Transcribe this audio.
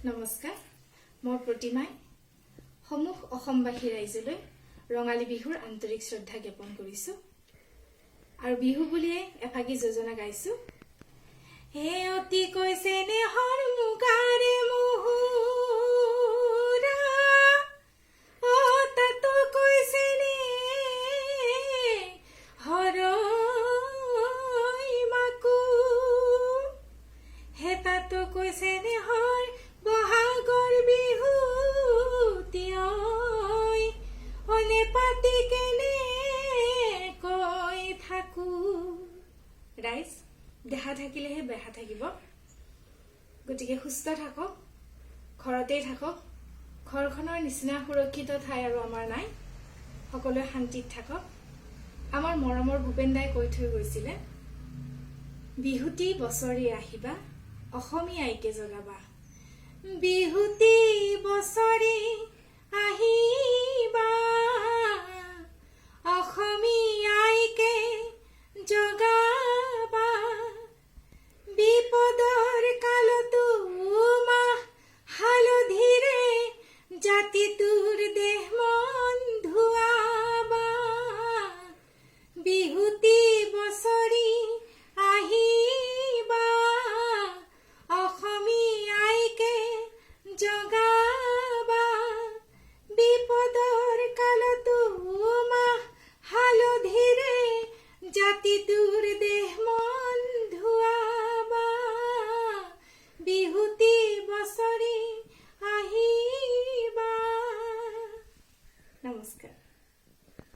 নমস্কাৰ মই প্ৰতিমাই সমুখ অসমবাসী ৰাইজলৈ ৰঙালী বিহুৰ আন্তৰিক শ্ৰদ্ধা জ্ঞাপন কৰিছো আৰু বিহু বুলিয়ে এফাকি যোজনা গাইছো হে অতি কৈছে নে হৰ মুগাৰে মুহুৰা অ তাতো কৈছে নে হৰৈ মাকু হে তাতো কৈছে নে হৰ বহাগৰ বিহু তিয়াই অনে পাতি কেনে কৈ থাকো ৰাইজ দেহা থাকিলেহে বেহা থাকিব গতিকে সুস্থ থাকক ঘৰতেই থাকক ঘৰখনৰ নিচিনা সুৰক্ষিত ঠাই আৰু আমাৰ নাই সকলোৱে শান্তিত থাকক আমাৰ মৰমৰ ভূপেন দাই কৈ থৈ গৈছিলে বিহুতি বছৰি আহিবা অসমীয়া আইকে জগাবা বিহুতি বছৰি আহিবা অসমীয়া আইকে জগাবা